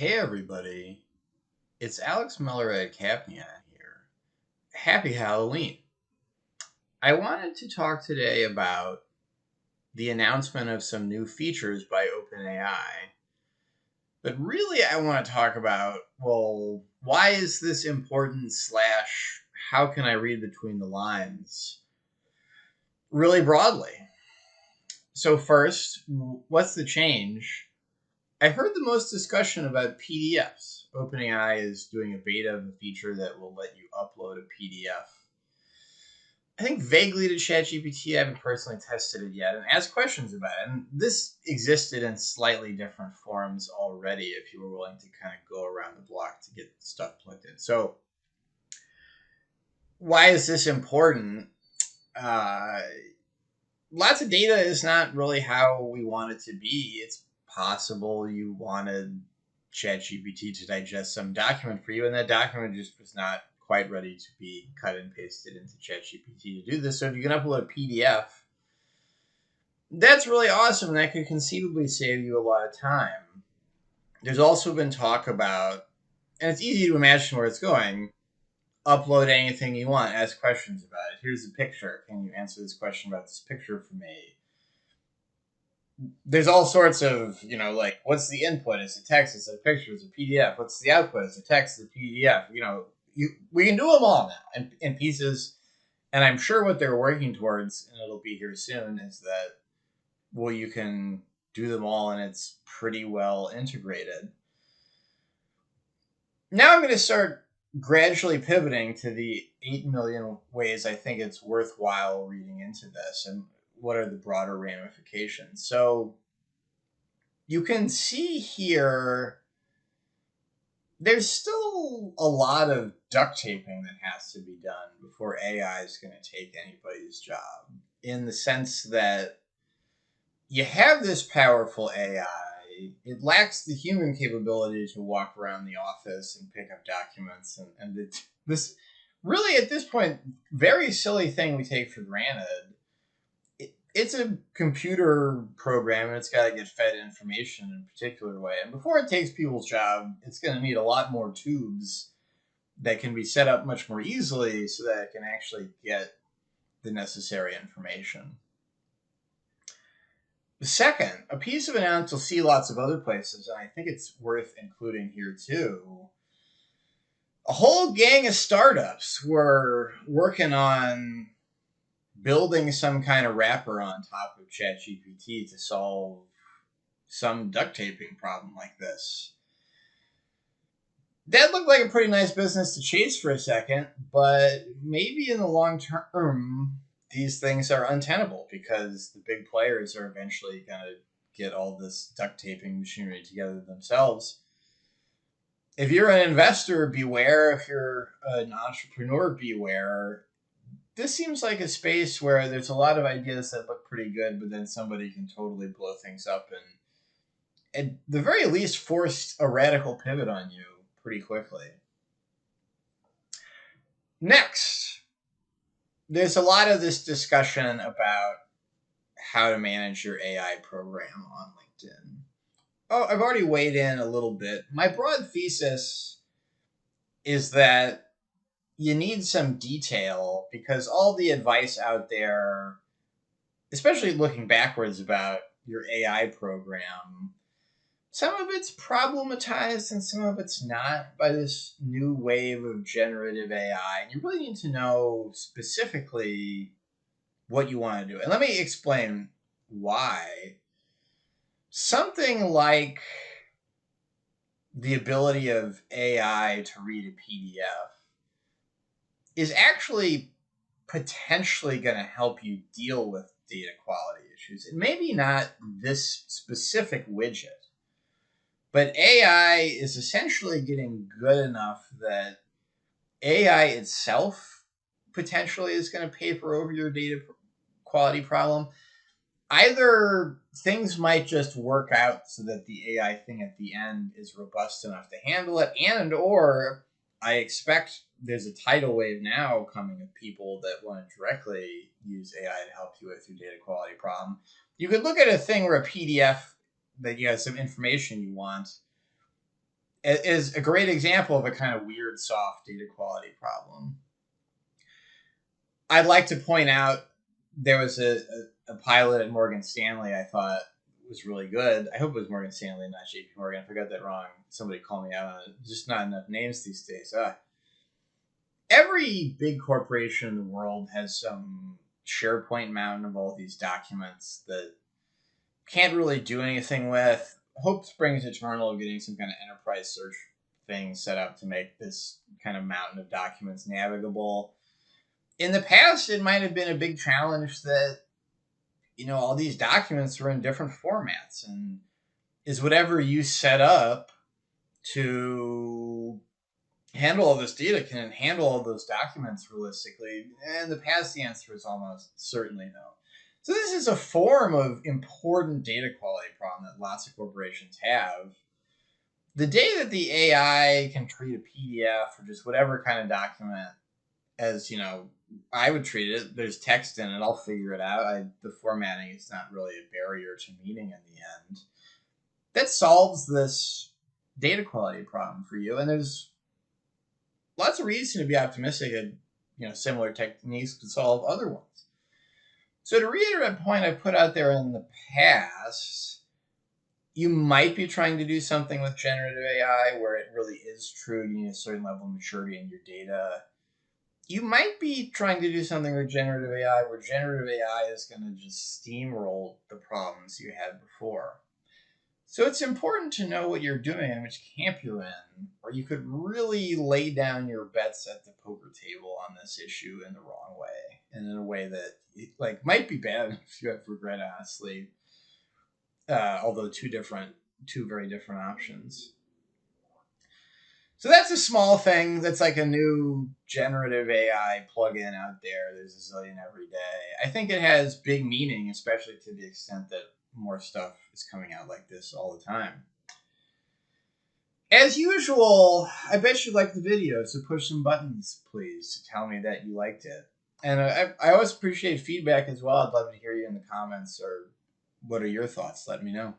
Hey everybody, it's Alex Miller at Capnion here. Happy Halloween. I wanted to talk today about the announcement of some new features by OpenAI. But really I want to talk about, well, why is this important slash how can I read between the lines really broadly? So first, what's the change? I heard the most discussion about PDFs. OpenAI is doing a beta of a feature that will let you upload a PDF. I think vaguely to ChatGPT. I haven't personally tested it yet and asked questions about it. And this existed in slightly different forms already if you were willing to kind of go around the block to get stuff plugged in. So why is this important? Lots of data is not really how we want it to be. It's possible you wanted ChatGPT to digest some document for you, and that document just was not quite ready to be cut and pasted into ChatGPT to do this. So if you can upload a PDF, that's really awesome, and that could conceivably save you a lot of time. There's also been talk about, and it's easy to imagine where it's going, upload anything you want, ask questions about it. Here's a picture. Can you answer this question about this picture for me? There's all sorts of, like, what's the input? Is it text? Is it picture? Is it PDF? What's the output? Is it text? Is it PDF? We can do them all now in pieces. And I'm sure what they're working towards, and it'll be here soon, is that, well, you can do them all and it's pretty well integrated. Now I'm going to start gradually pivoting to the 8 million ways I think it's worthwhile reading into this and what are the broader ramifications. So you can see here, there's still a lot of duct taping that has to be done before AI is going to take anybody's job, in the sense that you have this powerful AI. It lacks the human capability to walk around the office and pick up documents. And this really, at this point, very silly thing we take for granted. It's a computer program, and it's got to get fed information in a particular way. And before it takes people's job, it's going to need a lot more tubes that can be set up much more easily so that it can actually get the necessary information. The second, a piece of announcement you'll see lots of other places, and I think it's worth including here too. A whole gang of startups were working on building some kind of wrapper on top of ChatGPT to solve some duct taping problem like this. That looked like a pretty nice business to chase for a second, but maybe in the long term, these things are untenable because the big players are eventually going to get all this duct taping machinery together themselves. If you're an investor, beware. If you're an entrepreneur, beware. This seems like a space where there's a lot of ideas that look pretty good, but then somebody can totally blow things up and at the very least force a radical pivot on you pretty quickly. Next, there's a lot of this discussion about how to manage your AI program on LinkedIn. Oh, I've already weighed in a little bit. My broad thesis is that you need some detail because all the advice out there, especially looking backwards about your AI program, some of it's problematized and some of it's not by this new wave of generative AI. And you really need to know specifically what you want to do. And let me explain why. Something like the ability of AI to read a PDF is actually potentially going to help you deal with data quality issues. And maybe not this specific widget, but AI is essentially getting good enough that AI itself potentially is going to paper over your data quality problem. Either things might just work out so that the AI thing at the end is robust enough to handle it, and or I expect there's a tidal wave now coming of people that want to directly use AI to help you with your data quality problem. You could look at a thing where a PDF that you have some information you want. is a great example of a kind of weird soft data quality problem. I'd like to point out there was a pilot at Morgan Stanley I thought was really good. I hope it was Morgan Stanley, not JP Morgan. I got that wrong. Somebody called me out on it. Just not enough names these days. Every big corporation in the world has some SharePoint mountain of all these documents that can't really do anything with. Hope springs eternal of getting some kind of enterprise search thing set up to make this kind of mountain of documents navigable. In the past, it might have been a big challenge that, all these documents were in different formats, and is whatever you set up to handle all this data can it handle all those documents realistically? In the past, the answer is almost certainly no. So this is a form of important data quality problem that lots of corporations have. The day that the AI can treat a PDF or just whatever kind of document as, I would treat it, there's text in it, I'll figure it out. The formatting is not really a barrier to meaning in the end. That solves this data quality problem for you. And there's lots of reason to be optimistic that, similar techniques could solve other ones. So to reiterate a point I put out there in the past, you might be trying to do something with generative AI where it really is true. You need a certain level of maturity in your data. You might be trying to do something with generative AI where generative AI is going to just steamroll the problems you had before. So it's important to know what you're doing and which camp you're in, or you could really lay down your bets at the poker table on this issue in the wrong way, and in a way that might be bad if you have regret, honestly. Although two very different options. So that's a small thing. That's like a new generative AI plugin out there. There's a zillion every day. I think it has big meaning, especially to the extent that more stuff is coming out like this all the time. As usual, I bet you liked the video, so push some buttons, please, to tell me that you liked it. And I always appreciate feedback as well. I'd love to hear you in the comments, or what are your thoughts? Let me know.